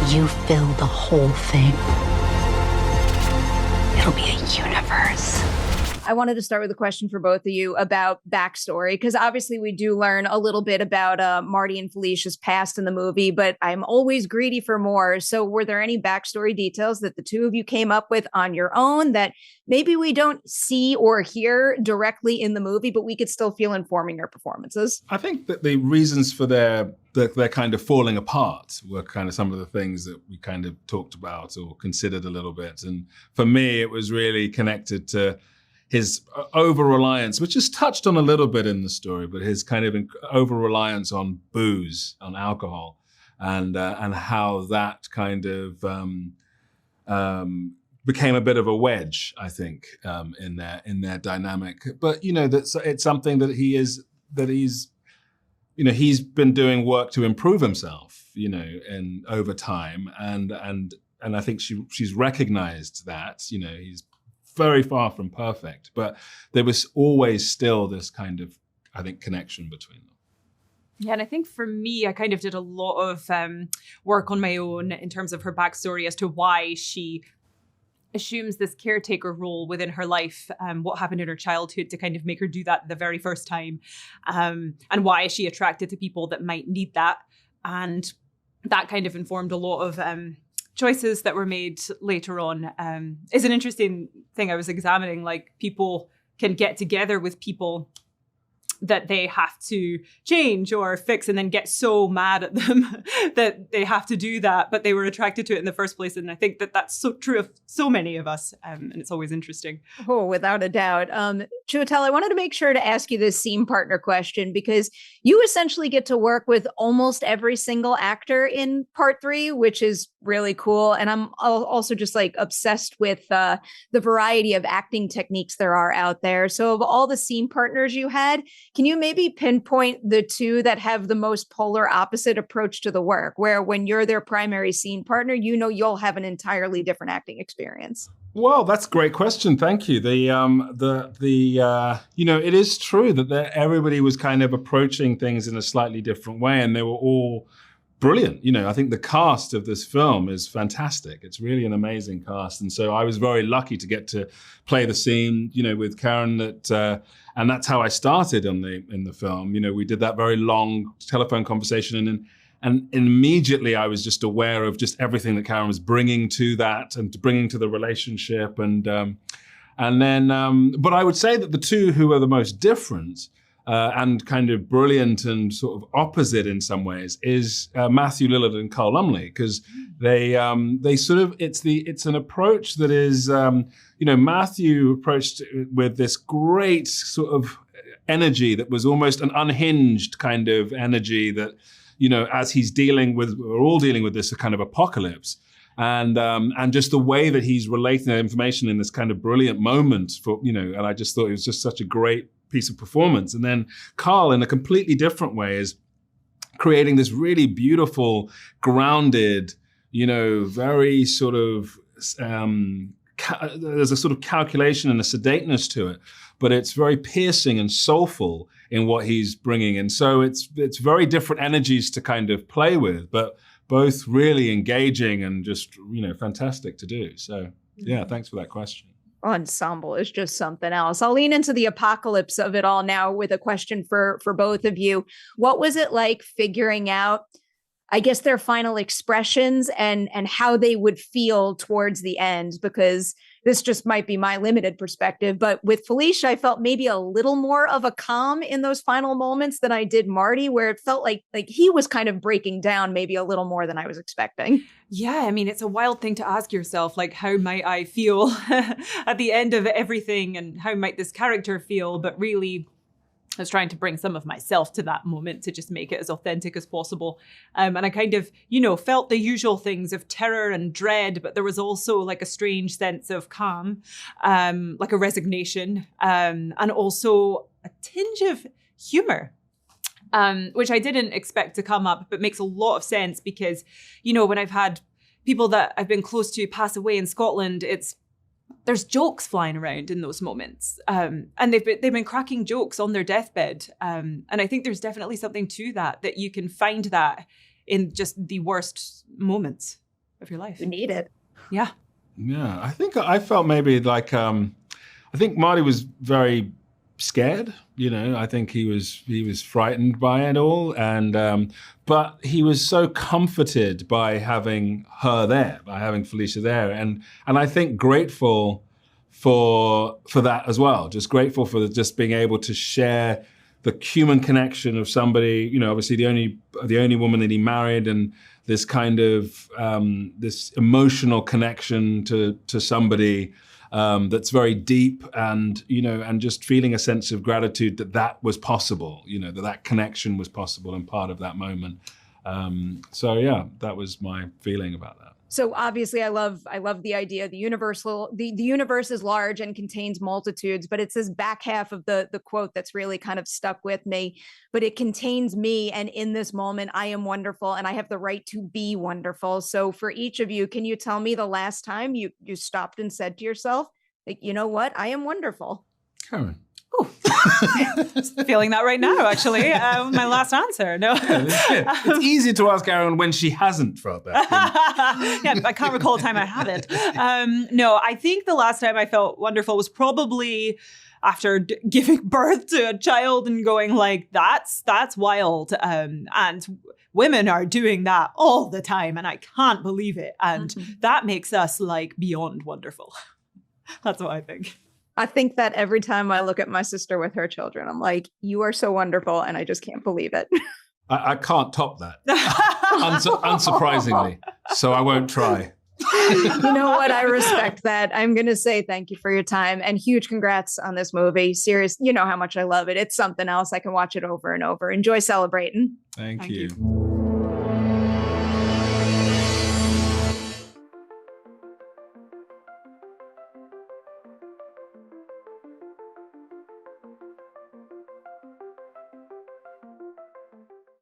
You fill the whole thing. It'll be a universe. I wanted to start with a question for both of you about backstory, because obviously we do learn a little bit about Marty and Felicia's past in the movie, but I'm always greedy for more. So were there any backstory details that the two of you came up with on your own that maybe we don't see or hear directly in the movie, but we could still feel informing your performances? I think that the reasons for their kind of falling apart were kind of some of the things that we kind of talked about or considered a little bit. And for me, it was really connected to his over-reliance, which is touched on a little bit in the story, but his kind of over-reliance on booze, on alcohol, and how that kind of became a bit of a wedge, I think, in their dynamic. But it's something that he's been doing work to improve himself, and over time, and I think she's recognized that, he's very far from perfect, but there was always still this kind of, I think, connection between them. Yeah, and I think for me, I kind of did a lot of work on my own in terms of her backstory as to why she assumes this caretaker role within her life, what happened in her childhood to kind of make her do that the very first time, and why is she attracted to people that might need that. And that kind of informed a lot of choices that were made later on. Is an interesting thing I was examining, like people can get together with people that they have to change or fix and then get so mad at them that they have to do that, but they were attracted to it in the first place. And I think that that's so true of so many of us. And it's always interesting. Oh, without a doubt. Chiwetel, I wanted to make sure to ask you this scene partner question, because you essentially get to work with almost every single actor in part 3, which is really cool. And I'm also just like obsessed with the variety of acting techniques there are out there. So of all the scene partners you had, can you maybe pinpoint the two that have the most polar opposite approach to the work, where when you're their primary scene partner, you'll have an entirely different acting experience? Well, that's a great question. Thank you. It is true that everybody was kind of approaching things in a slightly different way, and they were all brilliant. I think the cast of this film is fantastic. It's really an amazing cast. And so I was very lucky to get to play the scene, with Karen, and that's how I started in the film. We did that very long telephone conversation, and immediately I was just aware of just everything that Karen was bringing to that and bringing to the relationship. But I would say that the two who are the most different and kind of brilliant and sort of opposite in some ways is Matthew Lillard and Carl Lumbly, because they sort of, it's an approach that is, Matthew approached it with this great sort of energy that was almost an unhinged kind of energy that, as we're all dealing with this kind of apocalypse. And just the way that he's relating that information in this kind of brilliant moment and I just thought it was just such a great piece of performance. And then Carl, in a completely different way, is creating this really beautiful, grounded, very sort of, there's a sort of calculation and a sedateness to it, but it's very piercing and soulful in what he's bringing. And so it's very different energies to kind of play with, but both really engaging and just, fantastic to do. So yeah, thanks for that question. Ensemble is just something else. I'll lean into the apocalypse of it all now with a question for both of you. What was it like figuring out, I guess, their final expressions and how they would feel towards the end? Because this just might be my limited perspective, but with Felicia, I felt maybe a little more of a calm in those final moments than I did Marty, where it felt like he was kind of breaking down maybe a little more than I was expecting. Yeah, I mean, it's a wild thing to ask yourself, like, how might I feel at the end of everything, and how might this character feel? But really, I was trying to bring some of myself to that moment to just make it as authentic as possible. And I kind of, felt the usual things of terror and dread, but there was also like a strange sense of calm, like a resignation, and also a tinge of humor, which I didn't expect to come up, but makes a lot of sense because, when I've had people that I've been close to pass away in Scotland, there's jokes flying around in those moments. And they've been cracking jokes on their deathbed. And I think there's definitely something to that you can find that in just the worst moments. of your life. You need it. Yeah. Yeah, I think I felt maybe like I think Marty was very scared. I think he was frightened by it all, and but he was so comforted by having her there, by having Felicia there, and I think grateful for that as well. Just grateful for just being able to share the human connection of somebody. Obviously the only woman that he married, and this kind of this emotional connection to somebody that's very deep, and and just feeling a sense of gratitude that was possible. That connection was possible and part of that moment. So yeah, that was my feeling about that. So obviously I love the idea the universe is large and contains multitudes, but it's this back half of the quote that's really kind of stuck with me. But it contains me, and in this moment I am wonderful and I have the right to be wonderful. So for each of you, can you tell me the last time you stopped and said to yourself, like, you know what, I am wonderful? Karen. Feeling that right now, actually. My last answer. No. It's easy to ask Aaron when she hasn't felt that. Yeah, I can't recall a time I haven't. No, I think the last time I felt wonderful was probably after giving birth to a child and going like, that's wild. And women are doing that all the time, and I can't believe it. And that makes us like beyond wonderful. That's what I think. I think that every time I look at my sister with her children, I'm like, you are so wonderful, and I just can't believe it. I can't top that, unsurprisingly, so I won't try. You know what? I respect that. I'm going to say thank you for your time, and huge congrats on this movie. Serious, you know how much I love it. It's something else. I can watch it over and over. Enjoy celebrating. Thank you.